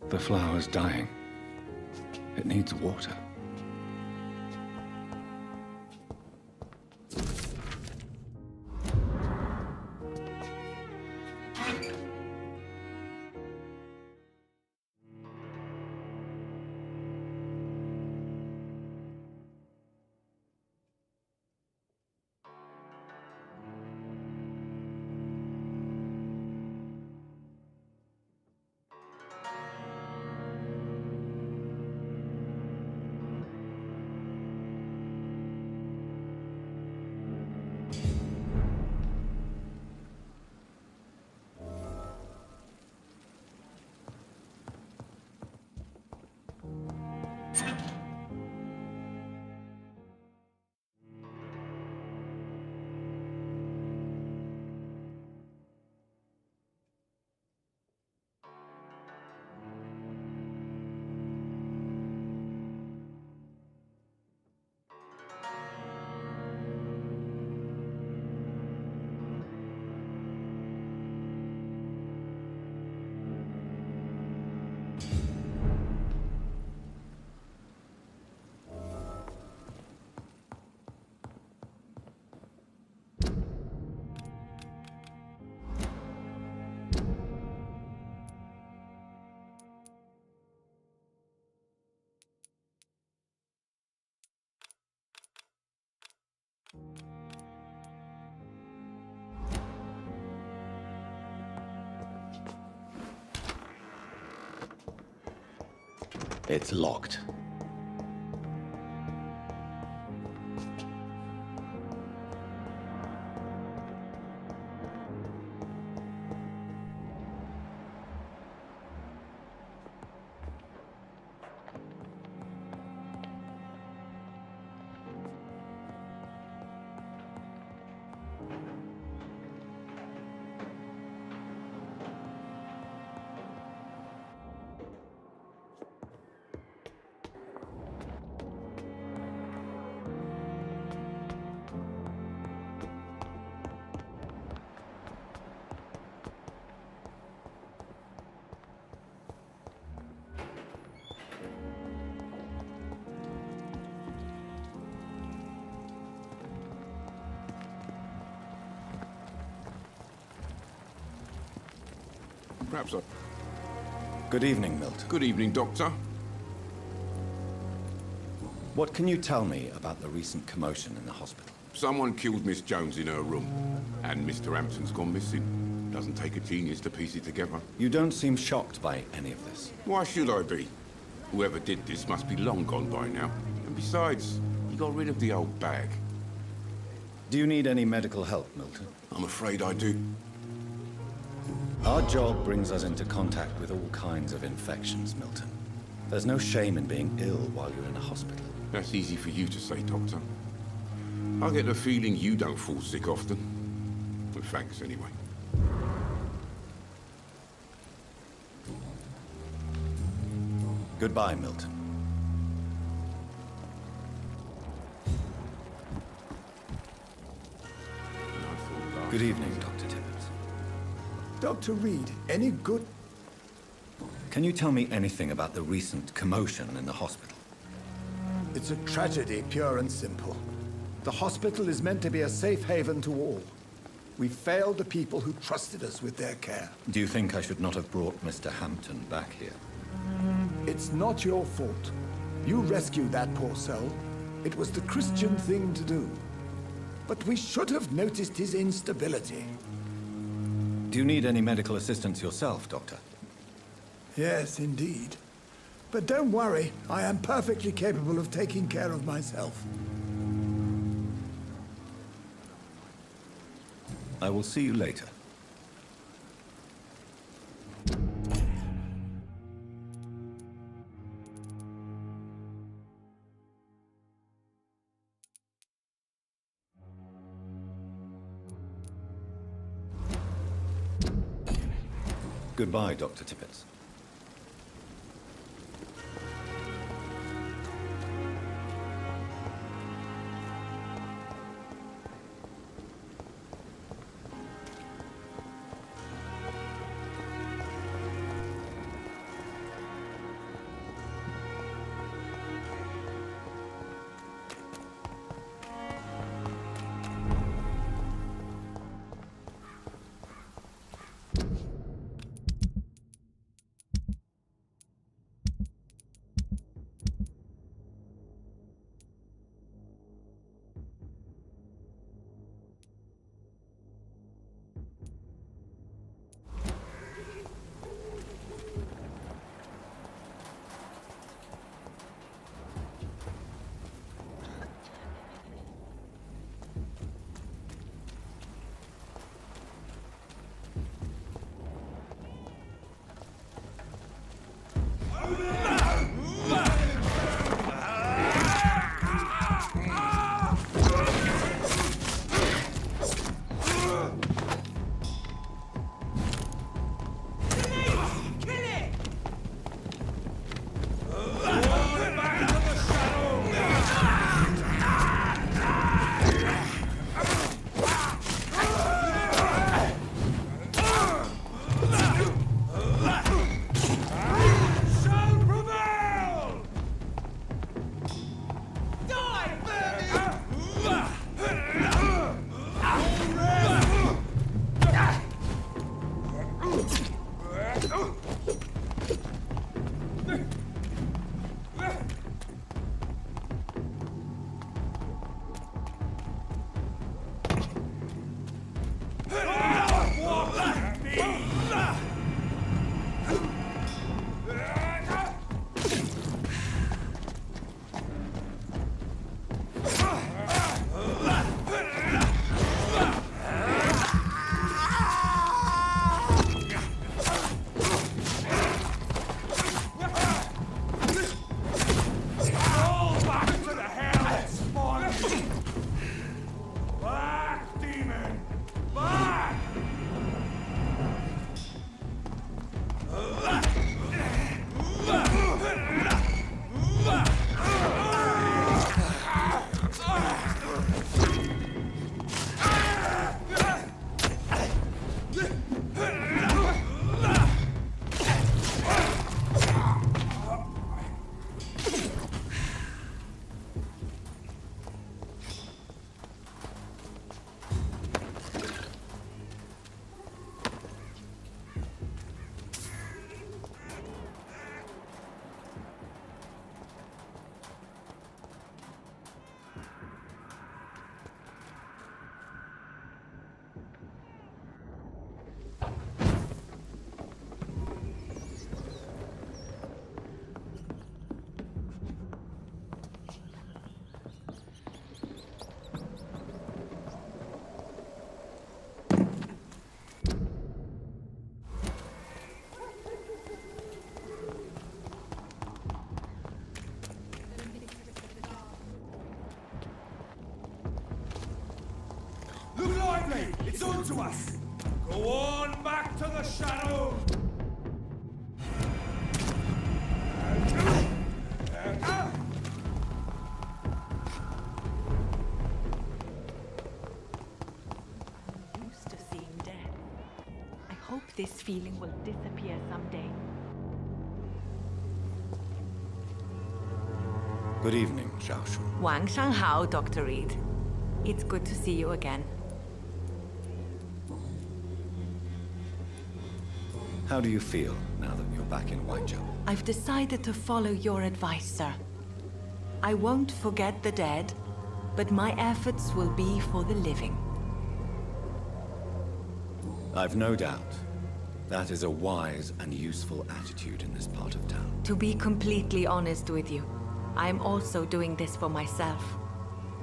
The flower's dying. It needs water. It's locked. Perhaps I... Good evening, Milton. Good evening, Doctor. What can you tell me about the recent commotion in the hospital? Someone killed Miss Jones in her room, and Mr. Hampton's gone missing. Doesn't take a genius to piece it together. You don't seem shocked by any of this. Why should I be? Whoever did this must be long gone by now. And besides, he got rid of the old bag. Do you need any medical help, Milton? I'm afraid I do. Our job brings us into contact with all kinds of infections, Milton. There's no shame in being ill while you're in a hospital. That's easy for you to say, Doctor. I get the feeling you don't fall sick often. Well, thanks, anyway. Goodbye, Milton. Good evening, Dr. Tibbets. Dr. Reed, any good... Can you tell me anything about the recent commotion in the hospital? It's a tragedy, pure and simple. The hospital is meant to be a safe haven to all. We failed the people who trusted us with their care. Do you think I should not have brought Mr. Hampton back here? It's not your fault. You rescued that poor soul. It was the Christian thing to do. But we should have noticed his instability. Do you need any medical assistance yourself, Doctor? Yes, indeed. But don't worry, I am perfectly capable of taking care of myself. I will see you later. Goodbye, Dr. Tibbets. Bradley, it's on to us! Go on back to the shadow! Used to seeing death. I hope this feeling will disappear someday. Good evening, Zhao. Wang Shanghao, Dr. Reed. It's good to see you again. How do you feel now that you're back in Whitechapel? I've decided to follow your advice, sir. I won't forget the dead, but my efforts will be for the living. I've no doubt. That is a wise and useful attitude in this part of town. To be completely honest with you, I'm also doing this for myself.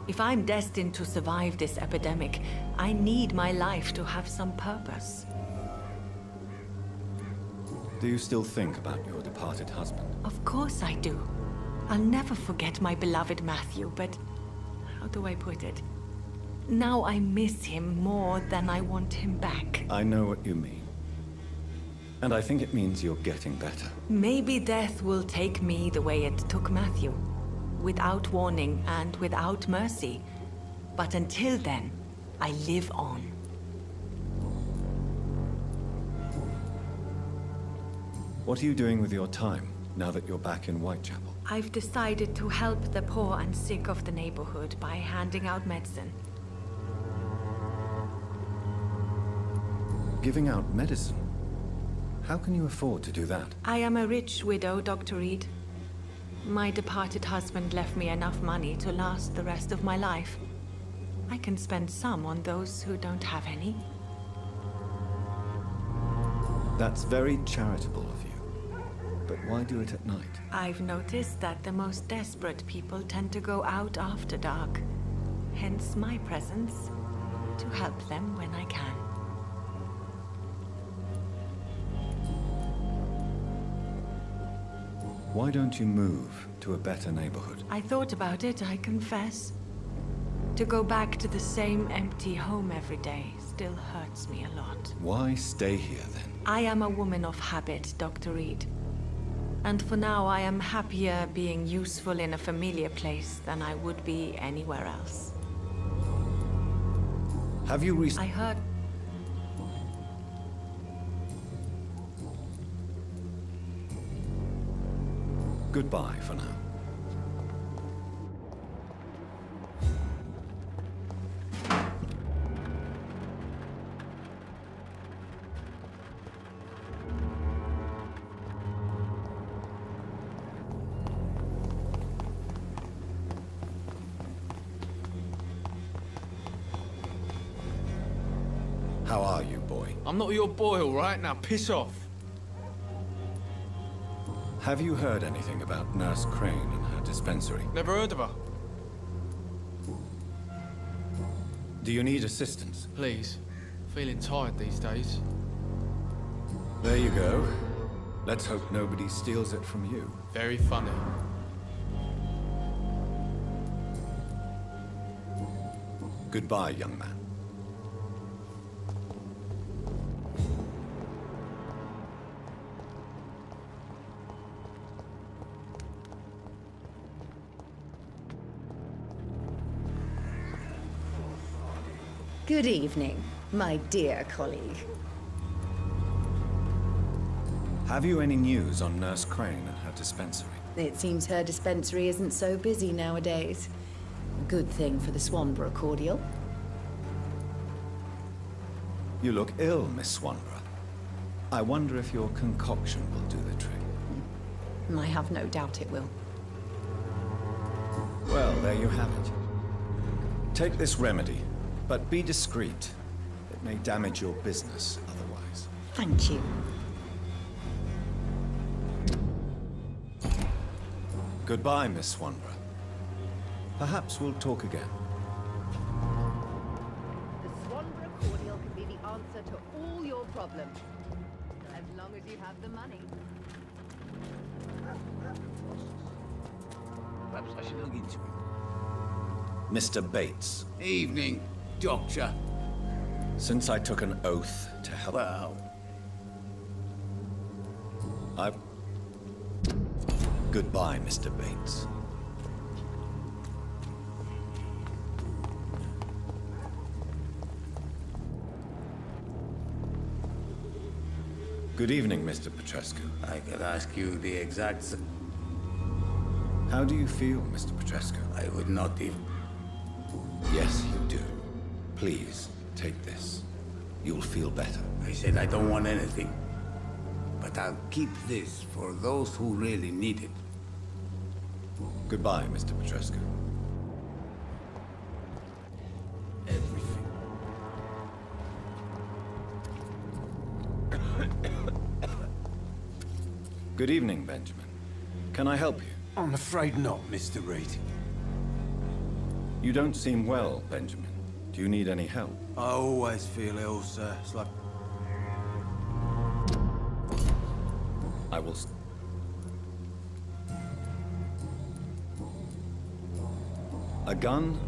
If I'm destined to survive this epidemic, I need my life to have some purpose. Do you still think about your departed husband? Of course I do. I'll never forget my beloved Matthew, but how do I put it? Now I miss him more than I want him back. I know what you mean. And I think it means you're getting better. Maybe death will take me the way it took Matthew. Without warning and without mercy. But until then, I live on. What are you doing with your time, now that you're back in Whitechapel? I've decided to help the poor and sick of the neighborhood by handing out medicine. Giving out medicine? How can you afford to do that? I am a rich widow, Dr. Reed. My departed husband left me enough money to last the rest of my life. I can spend some on those who don't have any. That's very charitable of you. But why do it at night? I've noticed that the most desperate people tend to go out after dark. Hence my presence, to help them when I can. Why don't you move to a better neighborhood? I thought about it, I confess. To go back to the same empty home every day still hurts me a lot. Why stay here then? I am a woman of habit, Dr. Reed. And for now, I am happier being useful in a familiar place than I would be anywhere else. Have you I heard... Goodbye for now. How are you, boy? I'm not your boy, all right? Now piss off. Have you heard anything about Nurse Crane and her dispensary? Never heard of her. Do you need assistance? Please. Feeling tired these days. There you go. Let's hope nobody steals it from you. Very funny. Goodbye, young man. Good evening, my dear colleague. Have you any news on Nurse Crane and her dispensary? It seems her dispensary isn't so busy nowadays. A good thing for the Swanborough cordial. You look ill, Miss Swanborough. I wonder if your concoction will do the trick. I have no doubt it will. Well, there you have it. Take this remedy, but be discreet. It may damage your business otherwise. Thank you. Goodbye, Miss Swanborough. Perhaps we'll talk again. The Swanborough cordial can be the answer to all your problems. As long as you have the money. Perhaps I should look into it. Mr. Bates. Evening, Doctor. Since I took an oath to help... Well, Goodbye, Mr. Bates. Good evening, Mr. Petrescu. I could ask you the exact... How do you feel, Mr. Petrescu? I would not even... Yes, you do. Please, take this. You'll feel better. I said I don't want anything. But I'll keep this for those who really need it. Goodbye, Mr. Petrescu. Everything. Good evening, Benjamin. Can I help you? I'm afraid not, Mr. Reed. You don't seem well, Benjamin. Do you need any help? I always feel ill, sir. It's like... I will... A gun?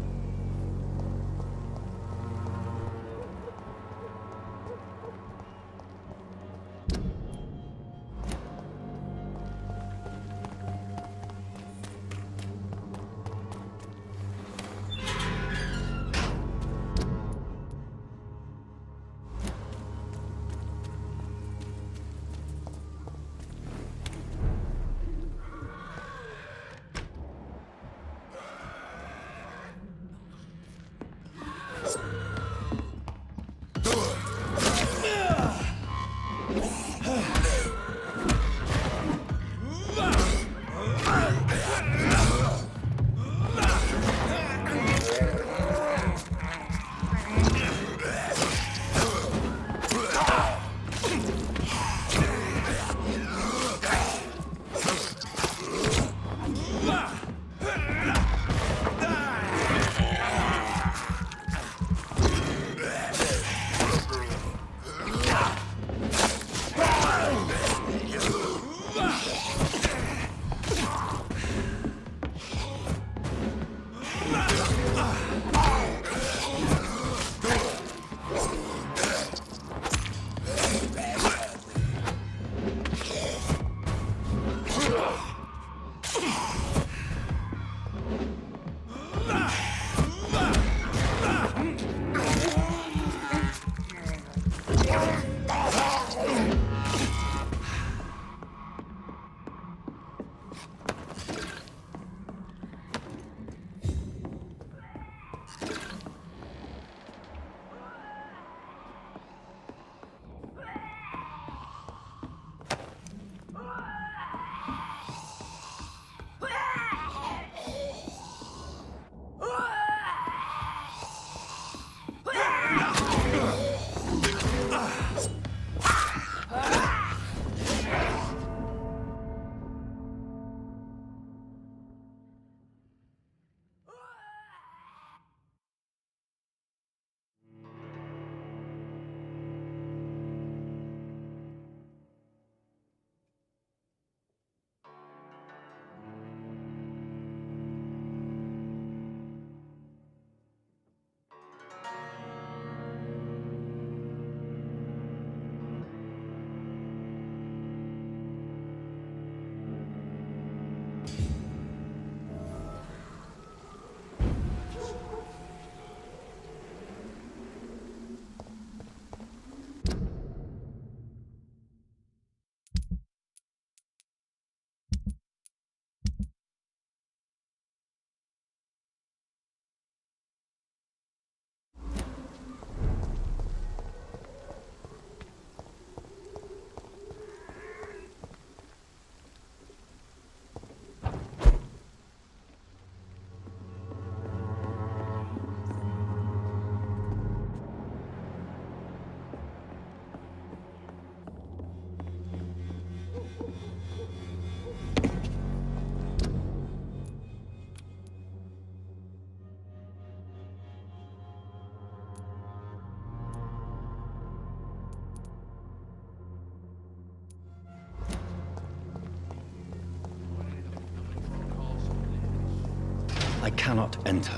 I cannot enter.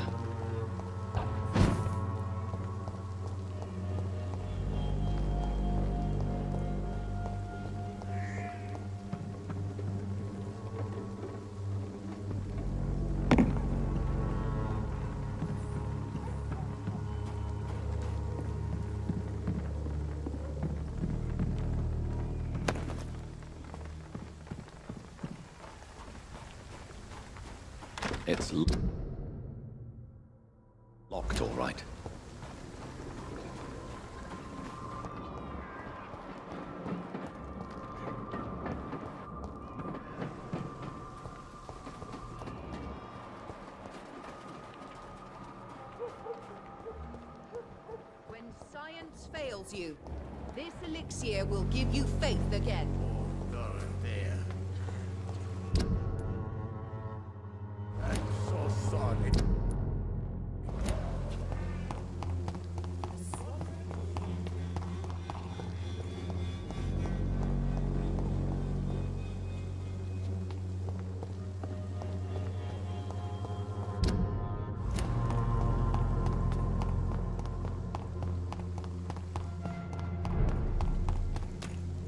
It's locked, all right. When science fails you, this elixir will give you faith again. There. I'm so sorry.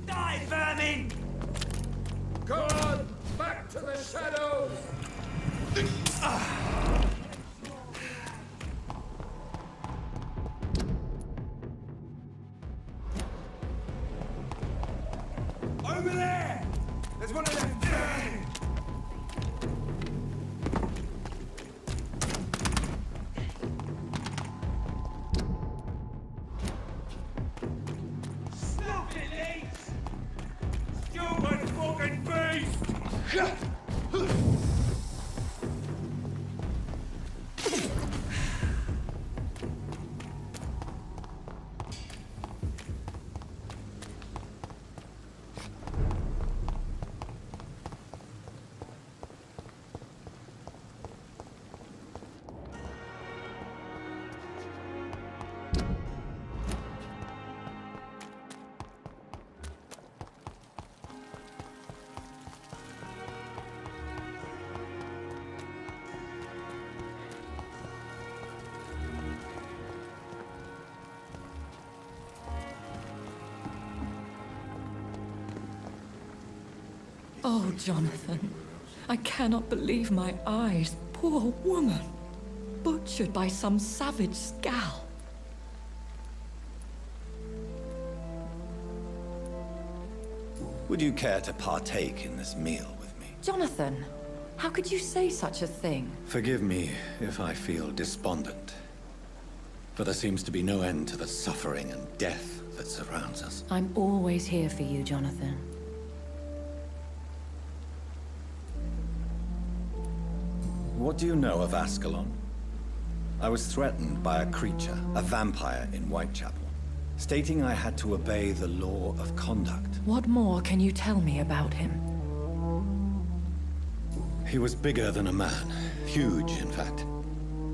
Die, vermin! Go on! Back to the shadows! Over there! There's one of them. Stop it, Ace! Stupid fucking beast! Oh, Jonathan, I cannot believe my eyes. Poor woman. Butchered by some savage scowl. Would you care to partake in this meal with me? Jonathan, how could you say such a thing? Forgive me if I feel despondent, for there seems to be no end to the suffering and death that surrounds us. I'm always here for you, Jonathan. What do you know of Ascalon? I was threatened by a creature, a vampire in Whitechapel, stating I had to obey the law of conduct. What more can you tell me about him? He was bigger than a man. Huge, in fact.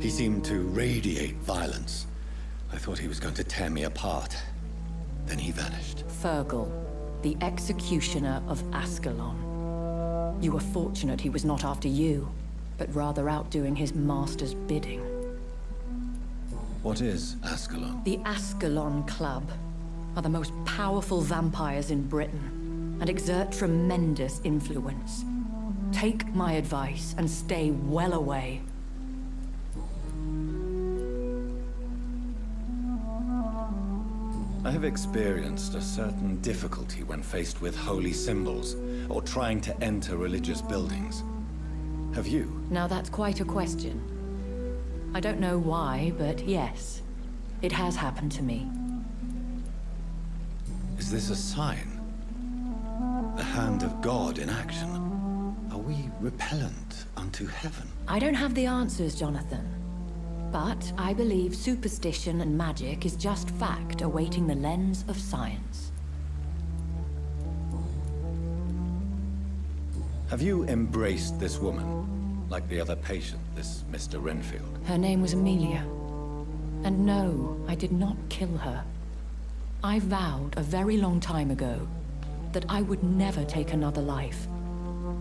He seemed to radiate violence. I thought he was going to tear me apart. Then he vanished. Fergal, the executioner of Ascalon. You were fortunate he was not after you, but rather out doing his master's bidding. What is Ascalon? The Ascalon Club are the most powerful vampires in Britain and exert tremendous influence. Take my advice and stay well away. I have experienced a certain difficulty when faced with holy symbols or trying to enter religious buildings. Have you? Now that's quite a question. I don't know why, but yes, it has happened to me. Is this a sign? The hand of God in action? Are we repellent unto heaven? I don't have the answers, Jonathan. But I believe superstition and magic is just fact awaiting the lens of science. Have you embraced this woman, like the other patient, this Mr. Renfield? Her name was Amelia. And no, I did not kill her. I vowed a very long time ago that I would never take another life,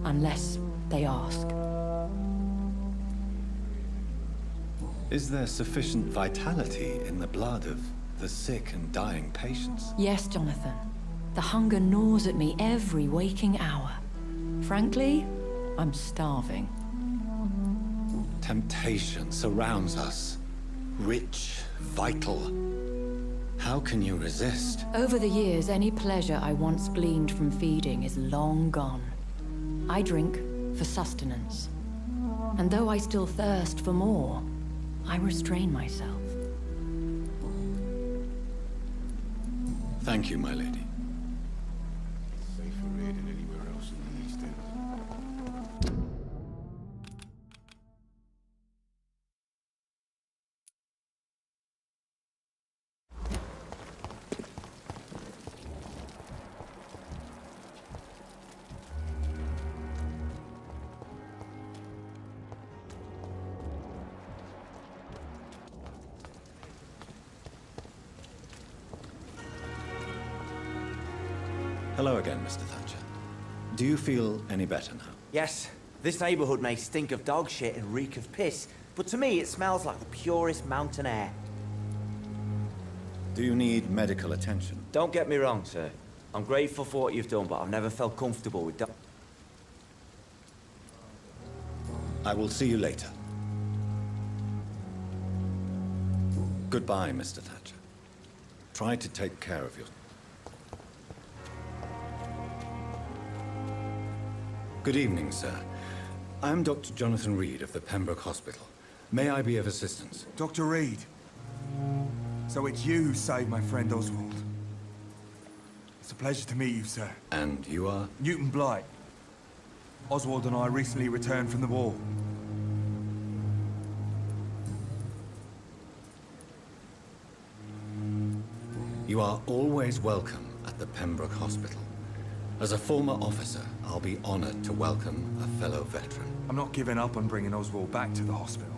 unless they ask. Is there sufficient vitality in the blood of the sick and dying patients? Yes, Jonathan. The hunger gnaws at me every waking hour. Frankly, I'm starving. Temptation surrounds us. Rich, vital. How can you resist? Over the years, any pleasure I once gleaned from feeding is long gone. I drink for sustenance. And though I still thirst for more, I restrain myself. Thank you, my lady. Safer here than anywhere else in the East End. Hello again, Mr. Thatcher. Do you feel any better now? Yes, this neighborhood may stink of dog shit and reek of piss, but to me it smells like the purest mountain air. Do you need medical attention? Don't get me wrong, sir. I'm grateful for what you've done, but I've never felt comfortable with I will see you later. Goodbye, Mr. Thatcher. Try to take care of yourself. Good evening, sir. I'm Dr. Jonathan Reed of the Pembroke Hospital. May I be of assistance? Dr. Reed. So it's you who saved my friend Oswald. It's a pleasure to meet you, sir. And you are? Newton Blight. Oswald and I recently returned from the war. You are always welcome at the Pembroke Hospital. As a former officer, I'll be honored to welcome a fellow veteran. I'm not giving up on bringing Oswald back to the hospital.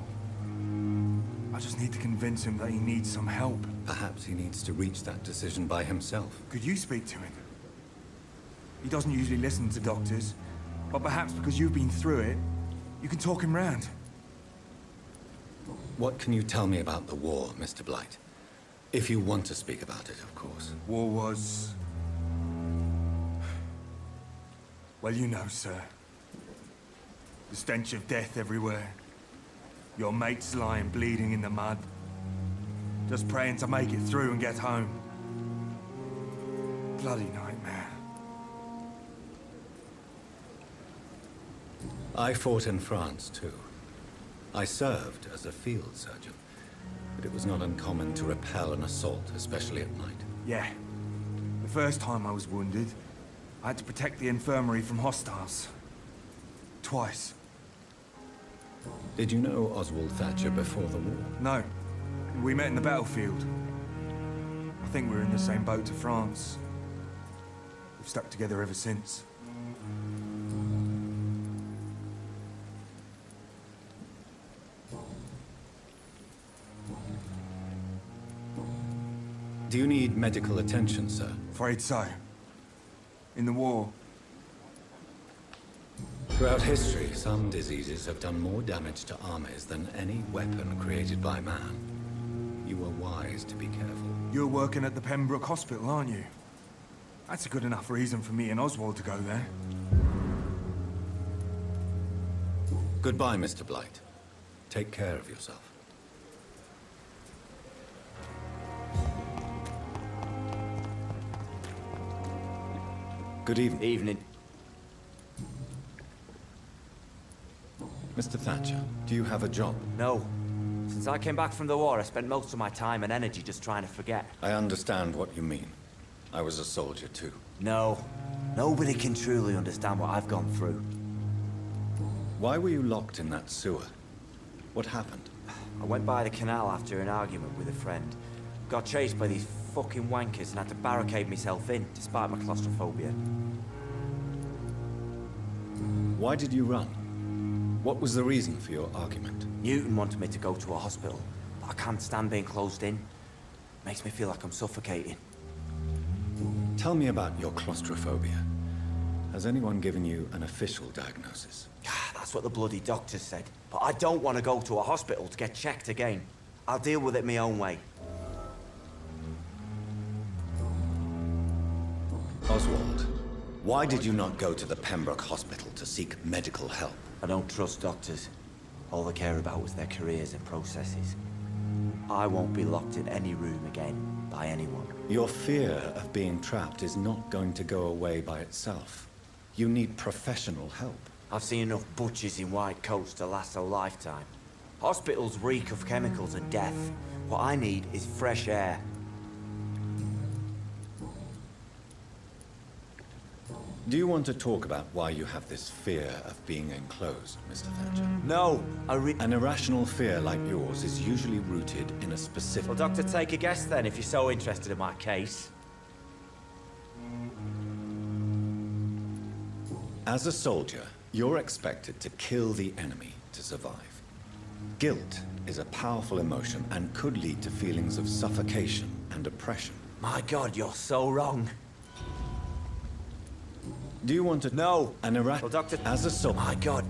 I just need to convince him that he needs some help. Perhaps he needs to reach that decision by himself. Could you speak to him? He doesn't usually listen to doctors, but perhaps because you've been through it, you can talk him round. What can you tell me about the war, Mr. Blight? If you want to speak about it, of course. War was... well, you know, sir. The stench of death everywhere. Your mates lying bleeding in the mud. Just praying to make it through and get home. Bloody nightmare. I fought in France, too. I served as a field surgeon, but it was not uncommon to repel an assault, especially at night. Yeah. The first time I was wounded, I had to protect the infirmary from hostiles. Twice. Did you know Oswald Thatcher before the war? No. We met in the battlefield. I think we're in the same boat to France. We've stuck together ever since. Do you need medical attention, sir? Afraid so. In the war. Throughout history, some diseases have done more damage to armies than any weapon created by man. You were wise to be careful. You're working at the Pembroke Hospital, aren't you? That's a good enough reason for me and Oswald to go there. Goodbye, Mr. Blight. Take care of yourself. Good evening. Evening. Mr. Thatcher, do you have a job? No. Since I came back from the war, I spent most of my time and energy just trying to forget. I understand what you mean. I was a soldier too. No. Nobody can truly understand what I've gone through. Why were you locked in that sewer? What happened? I went by the canal after an argument with a friend. Got chased by these fucking wankers and had to barricade myself in, despite my claustrophobia. Why did you run? What was the reason for your argument? Newton wanted me to go to a hospital, but I can't stand being closed in. Makes me feel like I'm suffocating. Tell me about your claustrophobia. Has anyone given you an official diagnosis? That's what the bloody doctors said. But I don't want to go to a hospital to get checked again. I'll deal with it my own way. Oswald, why did you not go to the Pembroke Hospital to seek medical help? I don't trust doctors. All they care about was their careers and processes. I won't be locked in any room again by anyone. Your fear of being trapped is not going to go away by itself. You need professional help. I've seen enough butchers in white coats to last a lifetime. Hospitals reek of chemicals and death. What I need is fresh air. Do you want to talk about why you have this fear of being enclosed, Mr. Thatcher? No, An irrational fear like yours is usually rooted in a specific... Well, Doctor, take a guess then, if you're so interested in my case. As a soldier, you're expected to kill the enemy to survive. Guilt is a powerful emotion and could lead to feelings of suffocation and oppression. My God, you're so wrong. Do you want to... No. Well, Doctor... As a soldier... My God.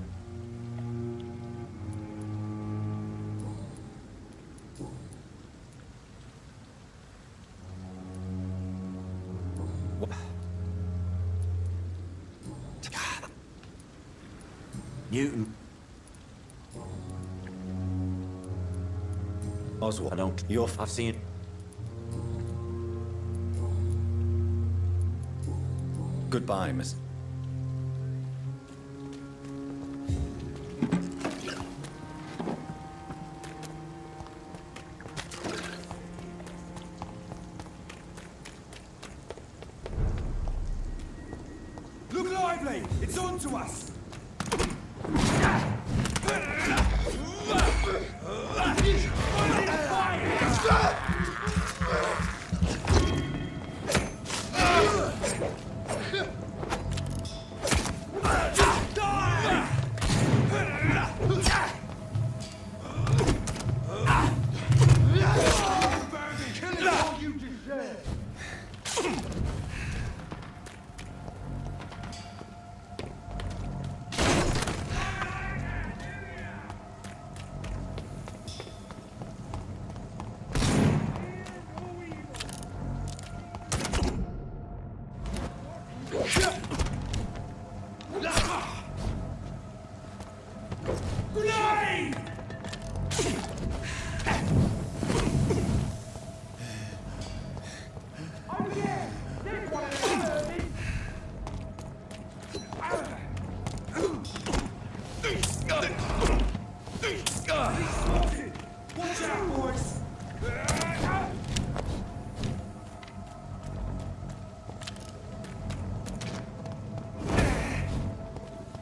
Newton. Oswald, I don't... I've seen... Goodbye, Miss... Look lively! It's on to us!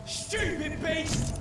Stupid beast!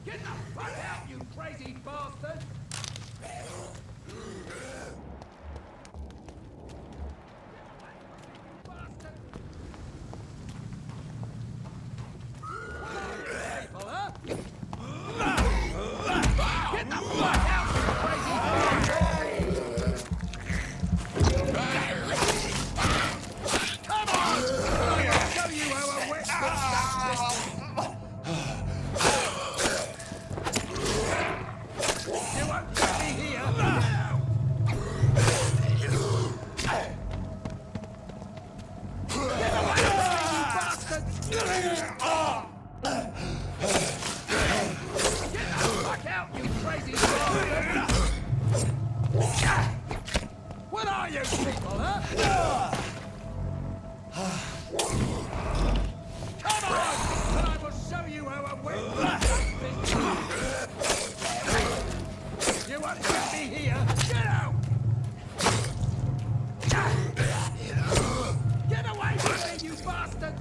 Get the fuck out, you crazy bastard! What are you people, huh? Come on! can't hurt me here! Get out! Get away from me, you bastard!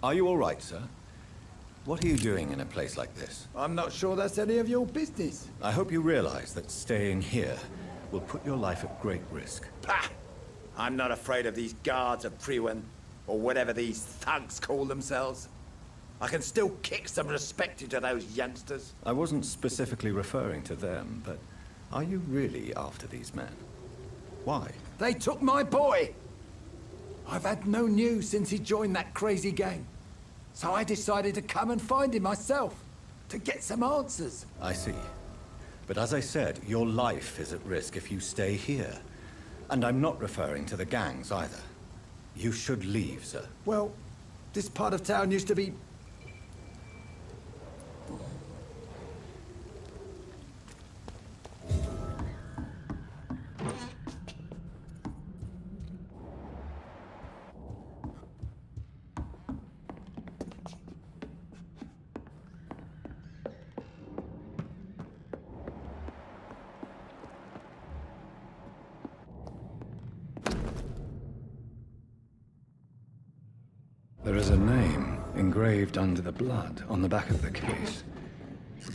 Are you all right, sir? What are you doing in a place like this? I'm not sure that's any of your business. I hope you realize that staying here will put your life at great risk. Pah! I'm not afraid of these guards of Priwen, or whatever these thugs call themselves. I can still kick some respect into those youngsters. I wasn't specifically referring to them, but are you really after these men? Why? They took my boy! I've had no news since he joined that crazy gang. So I decided to come and find him myself, to get some answers. I see. But as I said, your life is at risk if you stay here. And I'm not referring to the gangs either. You should leave, sir. Well, this part of town used to be... There is a name engraved under the blood on the back of the case.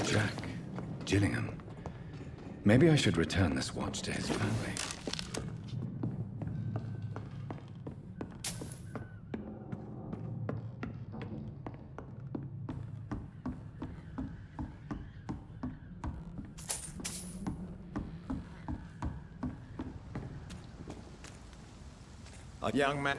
Jack Gillingham. Maybe I should return this watch to his family. A young man...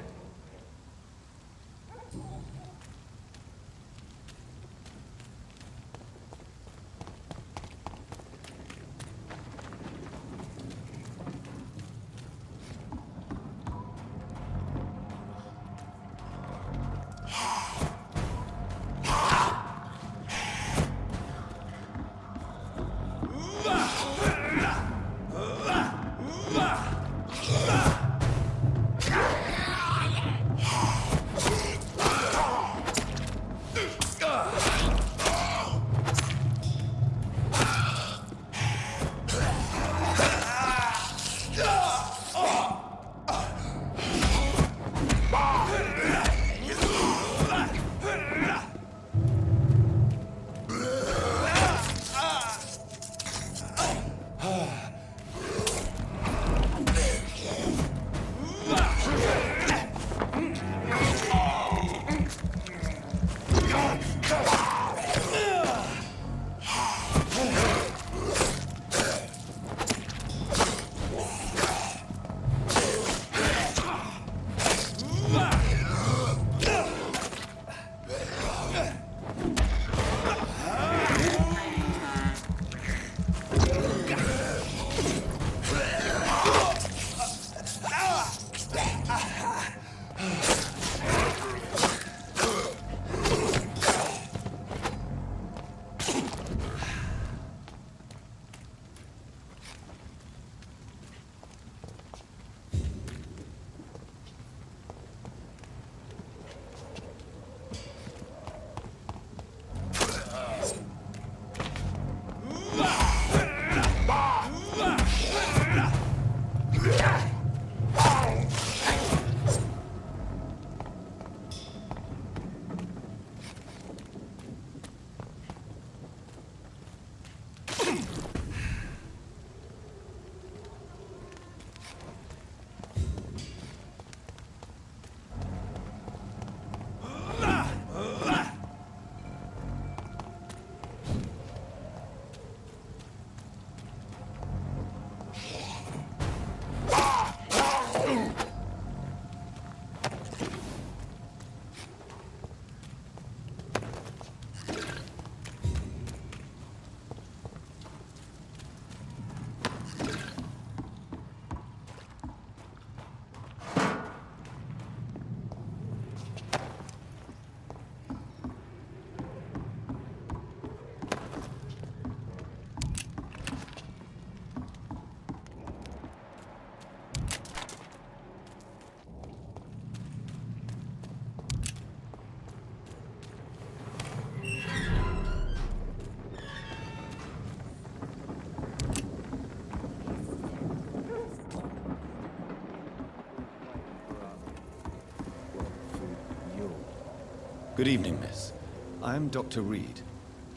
Good evening, miss. I am Dr. Reed.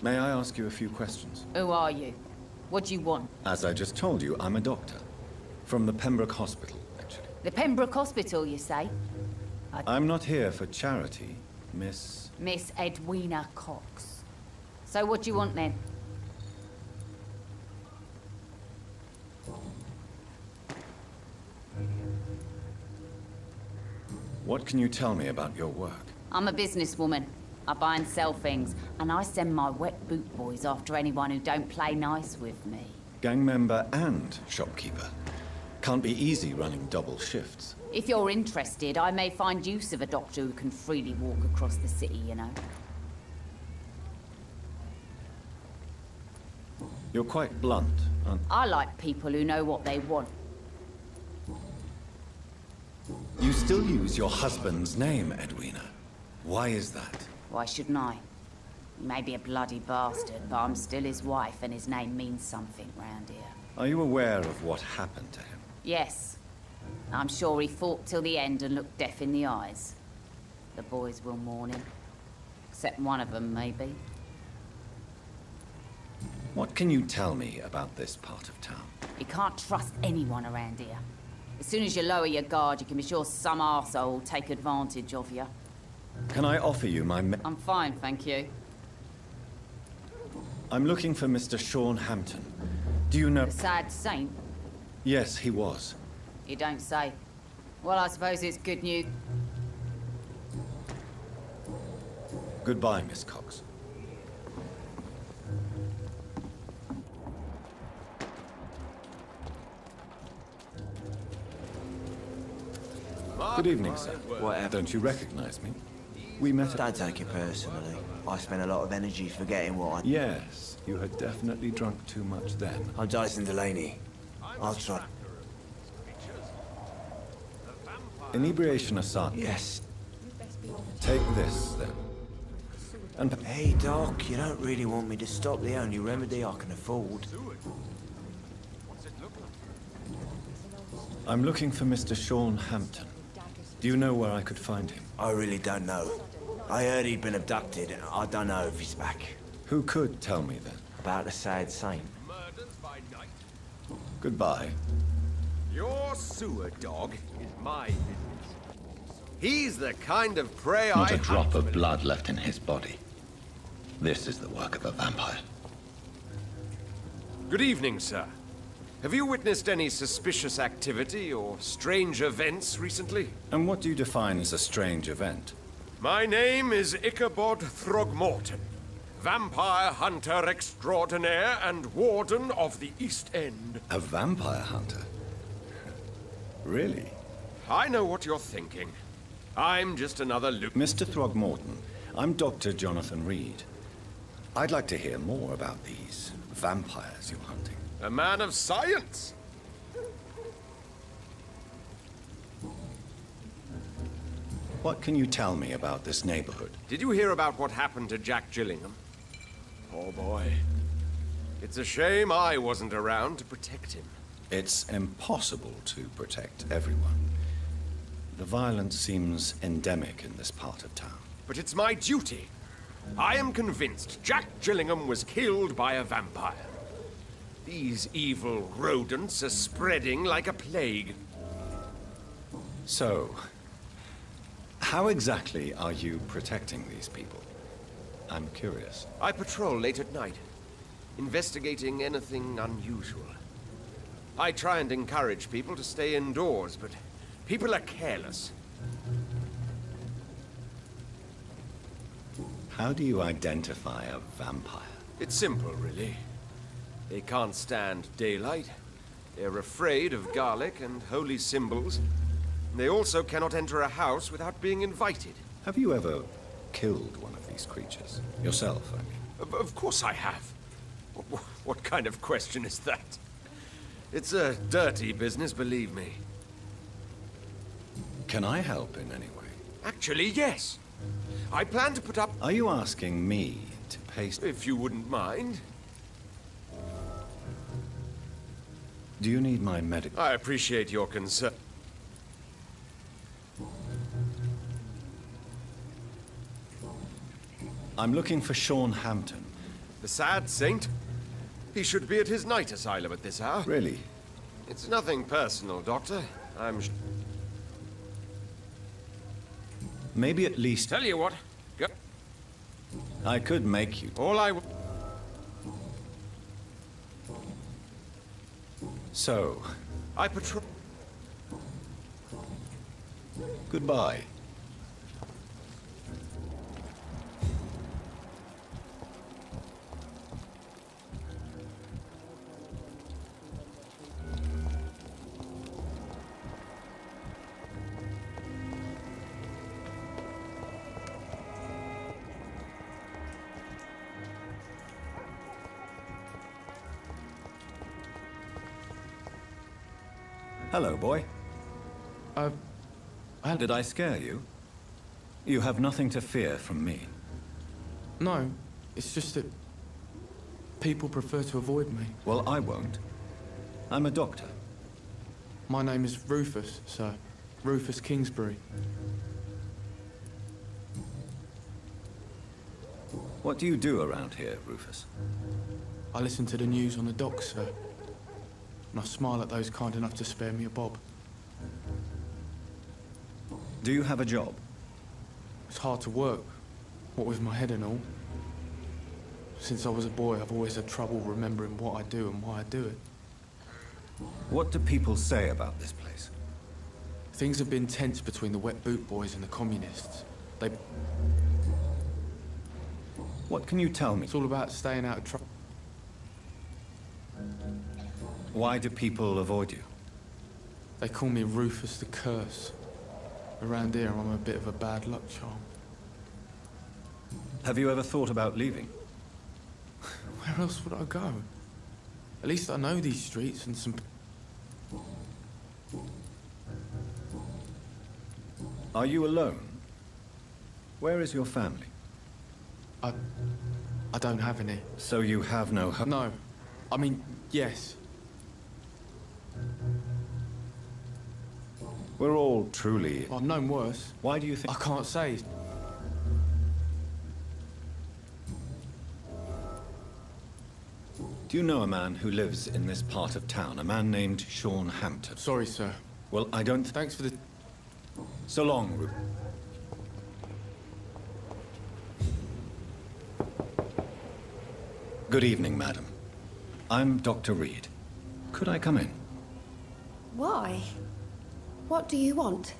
May I ask you a few questions? Who are you? What do you want? As I just told you, I'm a doctor. From the Pembroke Hospital, actually. The Pembroke Hospital, you say? I'm not here for charity, Miss... Miss Edwina Cox. So what do you want then? What can you tell me about your work? I'm a businesswoman. I buy and sell things, and I send my wet boot boys after anyone who don't play nice with me. Gang member and shopkeeper. Can't be easy running double shifts. If you're interested, I may find use of a doctor who can freely walk across the city, you know. You're quite blunt, aren't you? I like people who know what they want. You still use your husband's name, Edwina. Why is that? Why shouldn't I? He may be a bloody bastard, but I'm still his wife, and his name means something round here. Are you aware of what happened to him? Yes. I'm sure he fought till the end and looked death in the eyes. The boys will mourn him. Except one of them, maybe. What can you tell me about this part of town? You can't trust anyone around here. As soon as you lower your guard, you can be sure some arsehole will take advantage of you. Can I offer you my I'm fine, thank you. I'm looking for Mr. Sean Hampton. Do you know... The sad saint? Yes, he was. You don't say. Well, I suppose it's good news. Goodbye, Miss Cox. Good evening, sir. Whatever. Don't you recognize me? We met at... Don't take it personally. I spent a lot of energy forgetting what I... Yes, you had definitely drunk too much then. I'm Dyson Delaney. I'll try. Inebriation aside... Yes. Take this, then. And... Hey, Doc, you don't really want me to stop the only remedy I can afford. I'm looking for Mr. Sean Hampton. Do you know where I could find him? I really don't know. I heard he'd been abducted. I don't know if he's back. Who could tell me then? About the sad saint. Goodbye. Your sewer dog is my business. He's the kind of prey Not a drop of blood left in his body. This is the work of a vampire. Good evening, sir. Have you witnessed any suspicious activity or strange events recently? And what do you define as a strange event? My name is Ichabod Throgmorton, vampire hunter extraordinaire and warden of the East End. A vampire hunter? Really? I know what you're thinking. I'm just another Mr. Throgmorton, I'm Dr. Jonathan Reed. I'd like to hear more about these vampires you're hunting. A man of science. What can you tell me about this neighborhood? Did you hear about what happened to Jack Gillingham? Poor boy. It's a shame I wasn't around to protect him. It's impossible to protect everyone. The violence seems endemic in this part of town. But it's my duty. I am convinced Jack Gillingham was killed by a vampire. These evil rodents are spreading like a plague. So, how exactly are you protecting these people? I'm curious. I patrol late at night, investigating anything unusual. I try and encourage people to stay indoors, but people are careless. How do you identify a vampire? It's simple, really. They can't stand daylight. They're afraid of garlic and holy symbols. They also cannot enter a house without being invited. Have you ever killed one of these creatures? Yourself, I mean. Of course I have. What kind of question is that? It's a dirty business, believe me. Can I help in any way? Actually, yes. I plan to put up... Are you asking me to pay... If you wouldn't mind. Do you need my medical... I appreciate your concern. I'm looking for Sean Hampton. The sad saint? He should be at his night asylum at this hour. Really? It's nothing personal, Doctor. Maybe at least... Tell you what. Go. I could make you... All I... So... I patrol... Goodbye. Hello, boy. Did I scare you? You have nothing to fear from me. No, it's just that people prefer to avoid me. Well, I won't. I'm a doctor. My name is Rufus, sir. Rufus Kingsbury. What do you do around here, Rufus? I listen to the news on the docks, sir. And I smile at those kind enough to spare me a bob. Do you have a job? It's hard to work, what with my head and all. Since I was a boy, I've always had trouble remembering what I do and why I do it. What do people say about this place? Things have been tense between the wet boot boys and the communists. They... What can you tell me? It's all about staying out of trouble. Why do people avoid you? They call me Rufus the Curse. Around here, I'm a bit of a bad luck charm. Have you ever thought about leaving? Where else would I go? At least I know these streets and some... Are you alone? Where is your family? I don't have any. So you have no hope? No. I mean, yes. We're all truly... I've known worse. Why do you think... I can't say. Do you know a man who lives in this part of town? A man named Sean Hampton? Sorry, sir. Well, I don't... Thanks for the... So long, Rupert. Good evening, madam. I'm Dr. Reed. Could I come in? Why? What do you want?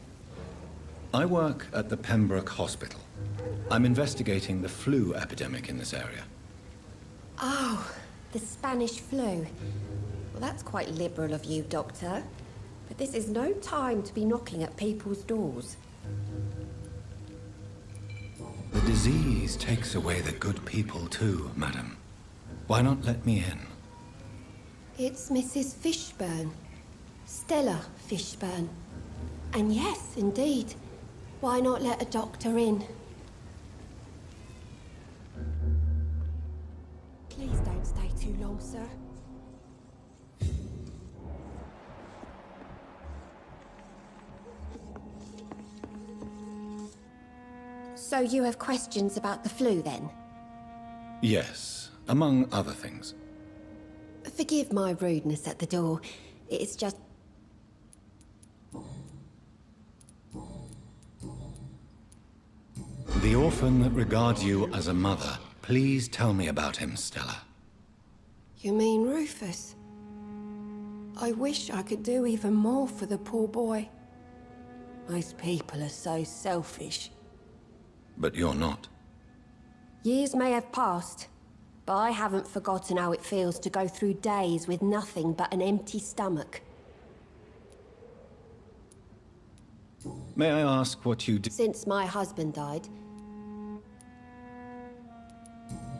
I work at the Pembroke Hospital. I'm investigating the flu epidemic in this area. Oh, the Spanish flu. Well, that's quite liberal of you, Doctor. But this is no time to be knocking at people's doors. The disease takes away the good people too, madam. Why not let me in? It's Mrs. Fishburne. Stella Fishburne. And yes, indeed. Why not let a doctor in? Please don't stay too long, sir. So you have questions about the flu, then? Yes, among other things. Forgive my rudeness at the door. It's just... The orphan that regards you as a mother. Please tell me about him, Stella. You mean Rufus? I wish I could do even more for the poor boy. Most people are so selfish. But you're not. Years may have passed, but I haven't forgotten how it feels to go through days with nothing but an empty stomach. May I ask what you do? Since my husband died,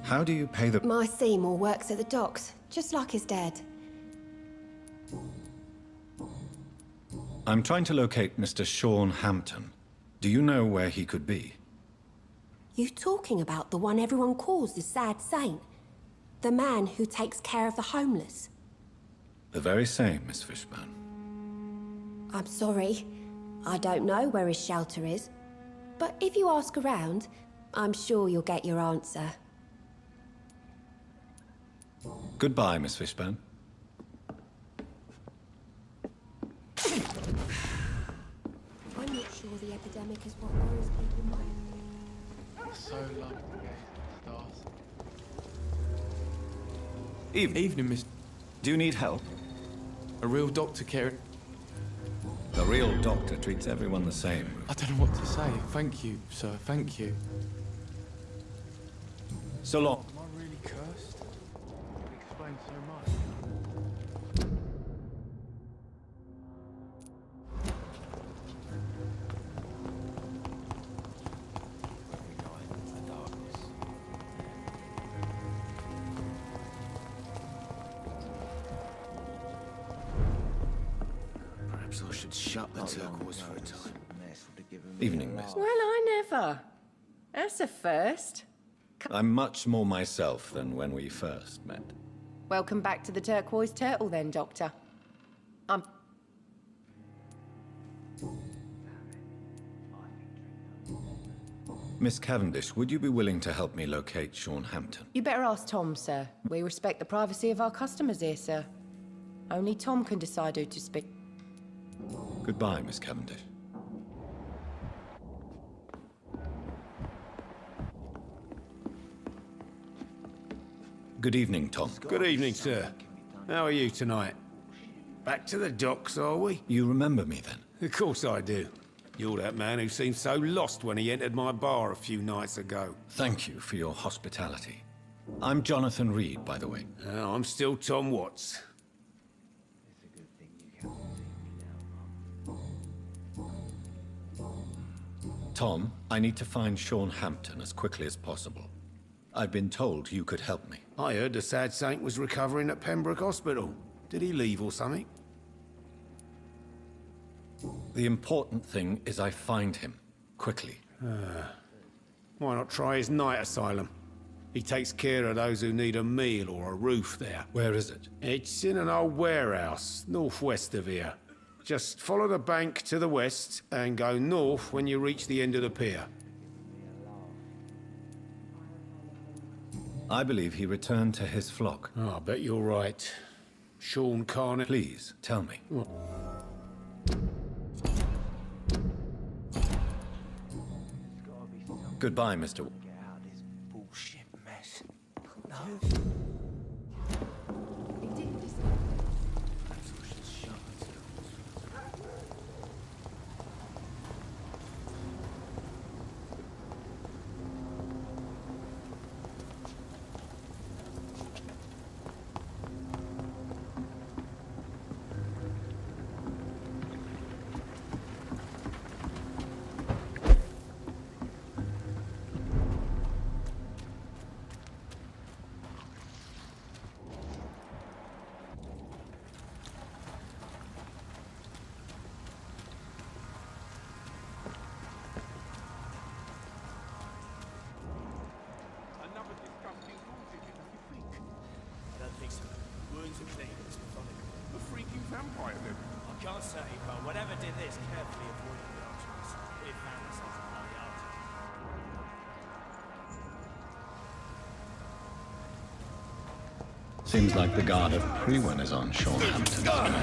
how do you pay the... my Seymour works at the docks, just like his dad. I'm trying to locate Mr. Sean Hampton. Do you know where he could be? You talking about the one everyone calls the sad saint? The man who takes care of the homeless? The very same, Miss Fishburne. I'm sorry. I don't know where his shelter is. But if you ask around, I'm sure you'll get your answer. Goodbye, Miss Fishburne. I'm not sure the epidemic is what worries people most. So lovely. Stars. Evening, Miss. Do you need help? A real doctor caring. The real doctor treats everyone the same. I don't know what to say. Thank you, sir. Thank you. So long. Am I really cursed? It explains so much. Perhaps I should shut the turquoise for a time. Evening, miss. Well, I never. That's a first. I'm much more myself than when we first met. Welcome back to the Turquoise Turtle then, Doctor. Miss Cavendish, would you be willing to help me locate Sean Hampton? You better ask Tom, sir. We respect the privacy of our customers here, sir. Only Tom can decide who to speak. Goodbye, Miss Cavendish. Good evening, Tom. Good evening, sir. How are you tonight? Back to the docks, are we? You remember me then? Of course I do. You're that man who seemed so lost when he entered my bar a few nights ago. Thank you for your hospitality. I'm Jonathan Reed, by the way. I'm still Tom Watts. Tom, I need to find Sean Hampton as quickly as possible. I've been told you could help me. I heard the sad saint was recovering at Pembroke Hospital. Did he leave or something? The important thing is I find him, quickly. Why not try his night asylum? He takes care of those who need a meal or a roof there. Where is it? It's in an old warehouse, northwest of here. Just follow the bank to the west and go north when you reach the end of the pier. I believe he returned to his flock. Oh, I bet you're right. Sean Carney. Please, tell me. Goodbye, Mr. Bullshit mess. No. Vampire then? I can't say, but whatever did this carefully avoided the archers. It found themselves a bloody altar. Seems like the guard of Priwen is on Sean Hampton's mind.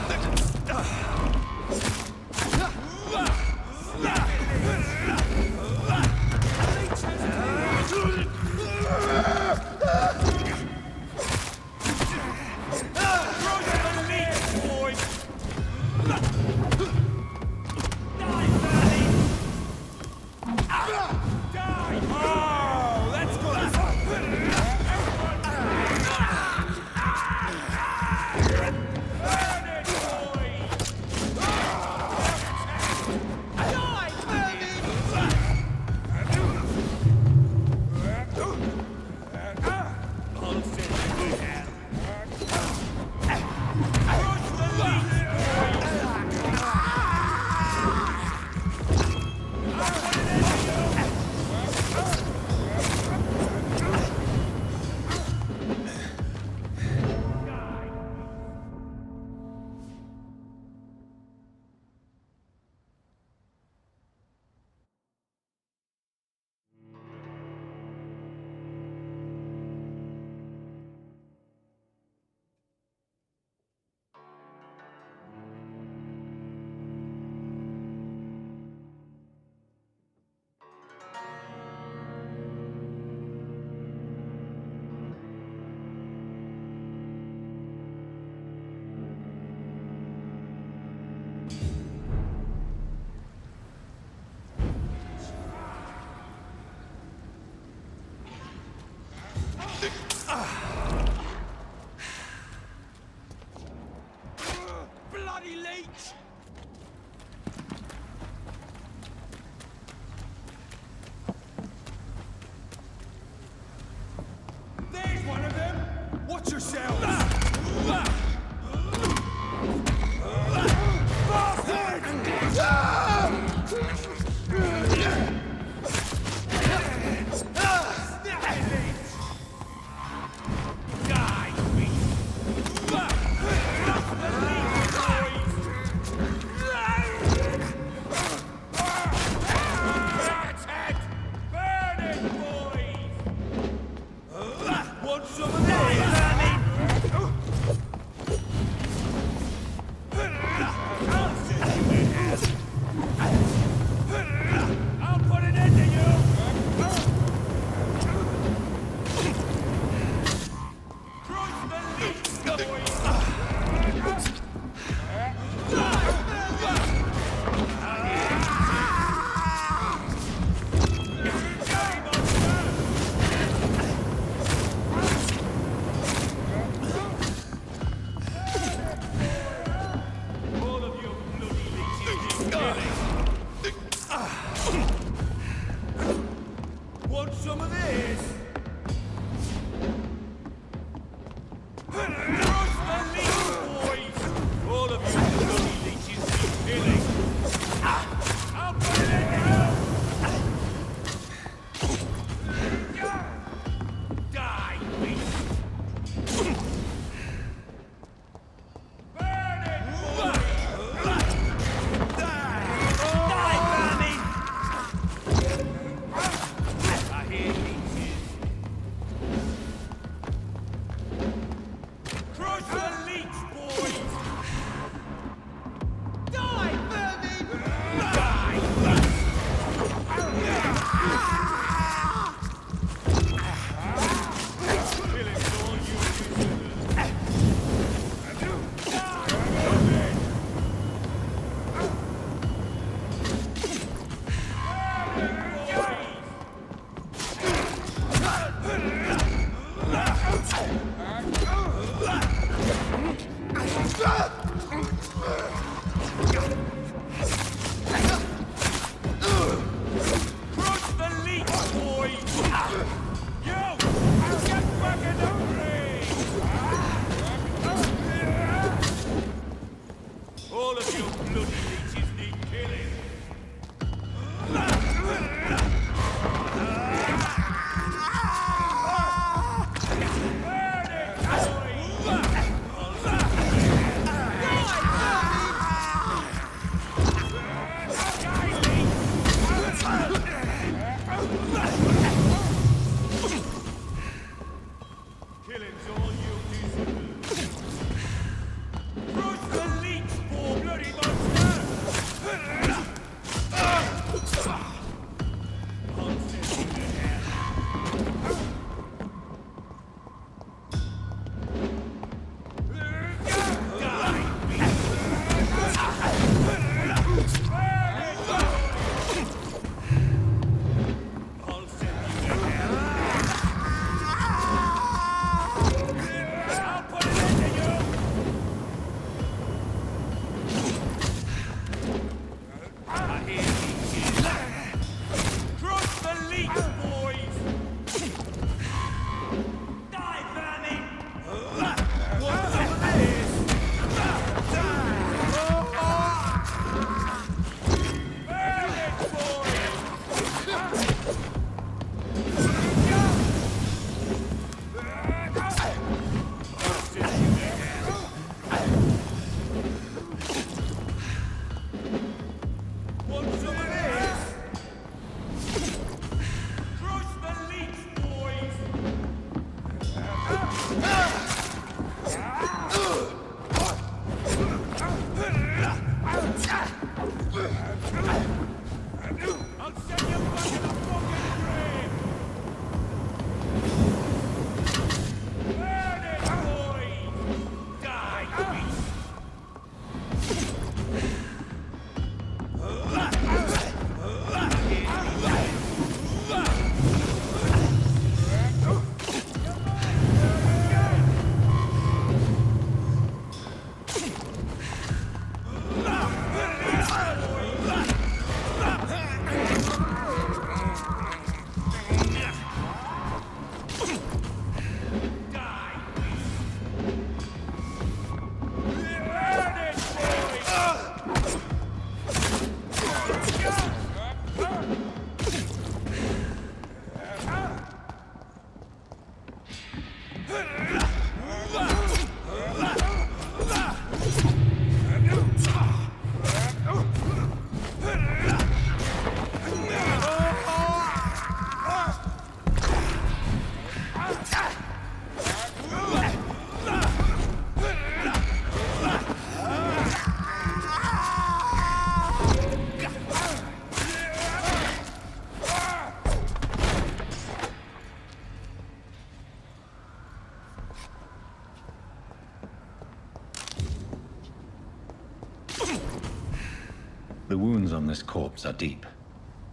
wounds on this corpse are deep,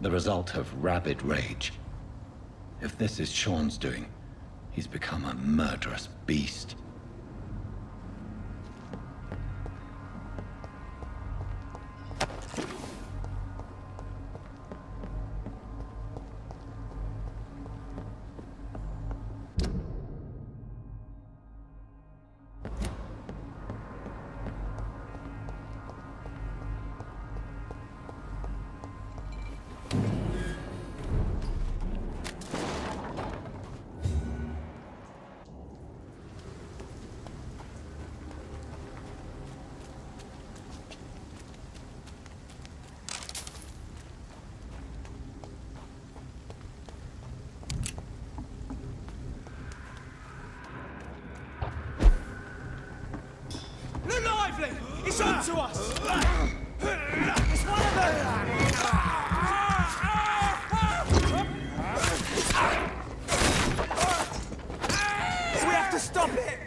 the result of rabid rage. If this is Sean's doing, he's become a murderous beast. Look lively! It's on to us! It's one of them! We have to stop it!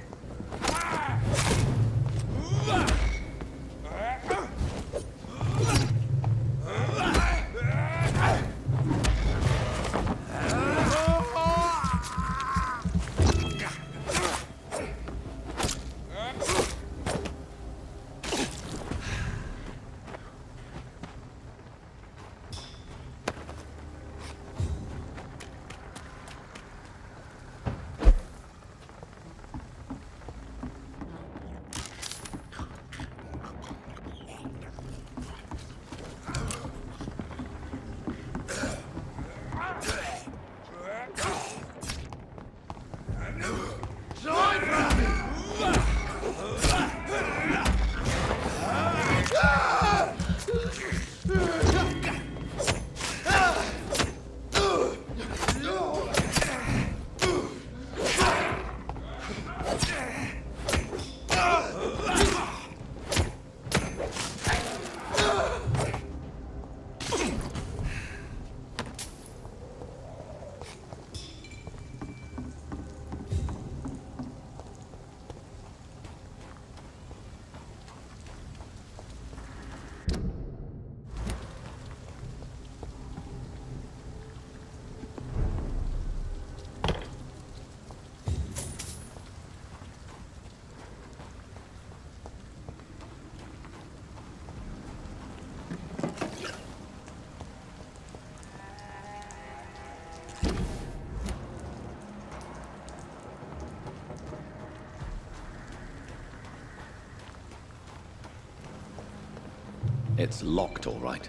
It's locked, all right.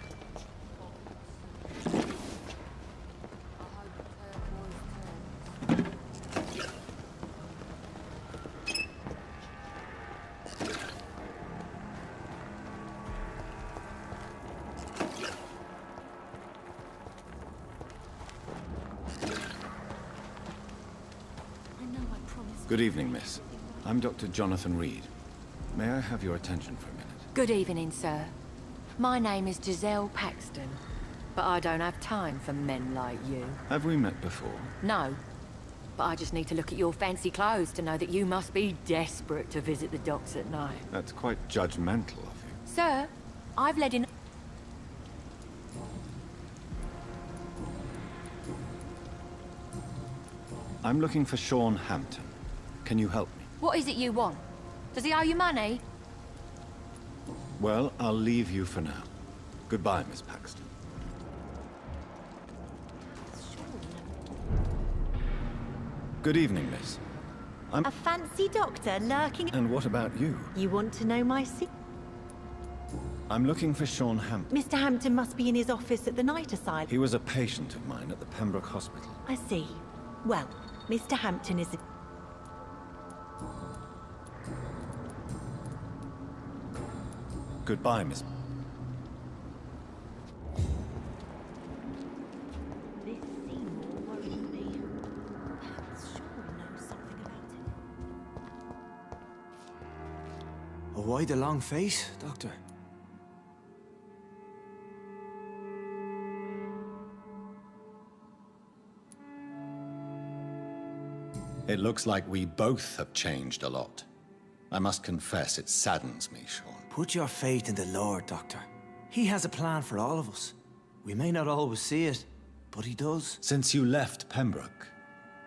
Good evening, miss. I'm Dr. Jonathan Reed. May I have your attention for a minute? Good evening, sir. My name is Giselle Paxton, but I don't have time for men like you. Have we met before? No, but I just need to look at your fancy clothes to know that you must be desperate to visit the docks at night. That's quite judgmental of you. Sir, I've led in... I'm looking for Sean Hampton. Can you help me? What is it you want? Does he owe you money? Well, I'll leave you for now. Goodbye, Miss Paxton. Good evening, miss. I'm... A fancy doctor lurking... And what about you? You want to know my secret? I'm looking for Sean Hampton. Mr. Hampton must be in his office at the night asylum. He was a patient of mine at the Pembroke Hospital. I see. Well, Mr. Hampton is... Goodbye, Miss... This Seymour worries me. Perhaps Sean knows something about it. Why the long face, Doctor? It looks like we both have changed a lot. I must confess, it saddens me, Sean. Put your faith in the Lord, Doctor. He has a plan for all of us. We may not always see it, but he does. Since you left Pembroke,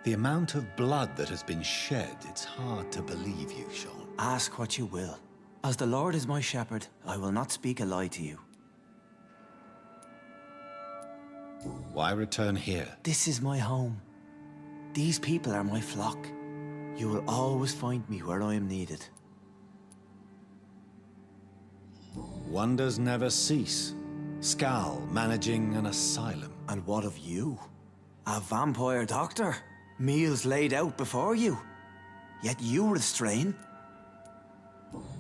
the amount of blood that has been shed, it's hard to believe you, Sean. Ask what you will. As the Lord is my shepherd, I will not speak a lie to you. Why return here? This is my home. These people are my flock. You will always find me where I am needed. Wonders never cease. Skal managing an asylum. And what of you? A vampire doctor? Meals laid out before you. Yet you restrain.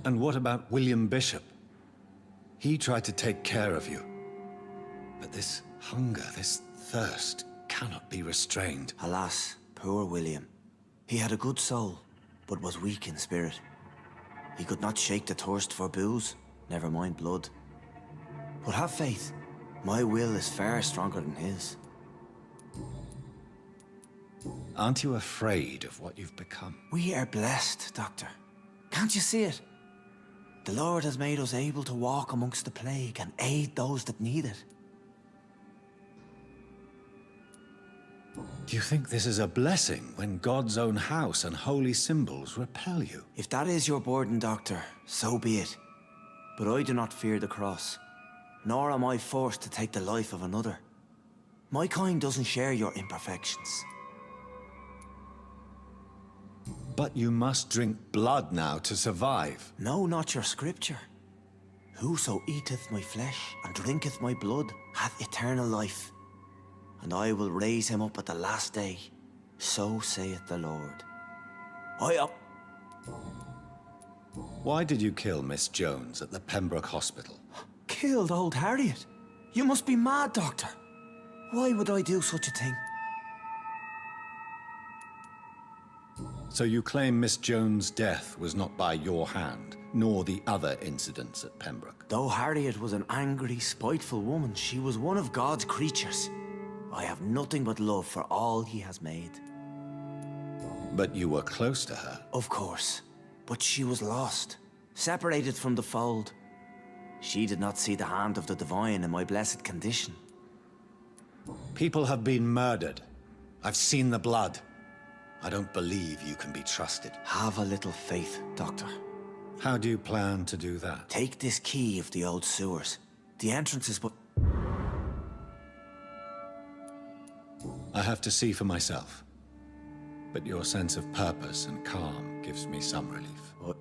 And what about William Bishop? He tried to take care of you. But this hunger, this thirst, cannot be restrained. Alas, poor William. He had a good soul, but was weak in spirit. He could not shake the thirst for booze, never mind blood. But have faith. My will is far stronger than his. Aren't you afraid of what you've become? We are blessed, Doctor. Can't you see it? The Lord has made us able to walk amongst the plague and aid those that need it. Do you think this is a blessing when God's own house and holy symbols repel you? If that is your burden, Doctor, so be it. But I do not fear the cross, nor am I forced to take the life of another. My kind doesn't share your imperfections. But you must drink blood now to survive. No, not your scripture. Whoso eateth my flesh and drinketh my blood hath eternal life, and I will raise him up at the last day. So saith the Lord. Why did you kill Miss Jones at the Pembroke Hospital? Killed old Harriet? You must be mad, Doctor. Why would I do such a thing? So you claim Miss Jones' death was not by your hand, nor the other incidents at Pembroke? Though Harriet was an angry, spiteful woman, she was one of God's creatures. I have nothing but love for all he has made. But you were close to her? Of course. But she was lost, separated from the fold. She did not see the hand of the divine in my blessed condition. People have been murdered. I've seen the blood. I don't believe you can be trusted. Have a little faith, Doctor. How do you plan to do that? Take this key of the old sewers. The entrance is but... I have to see for myself. But your sense of purpose and calm gives me some relief. What?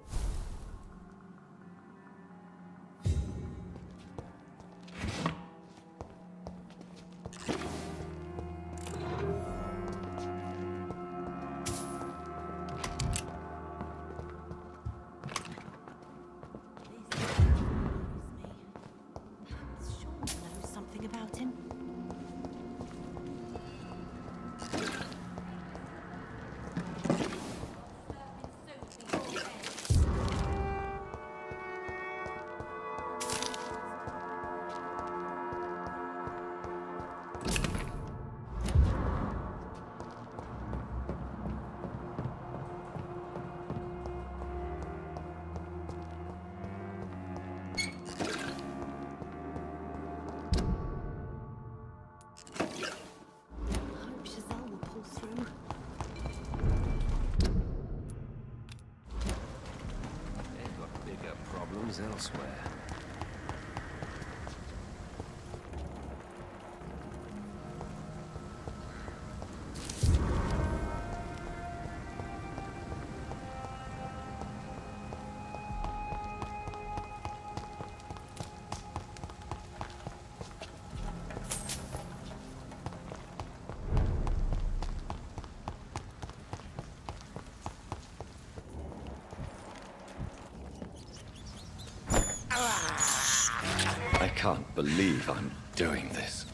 Elsewhere. I can't believe I'm doing this.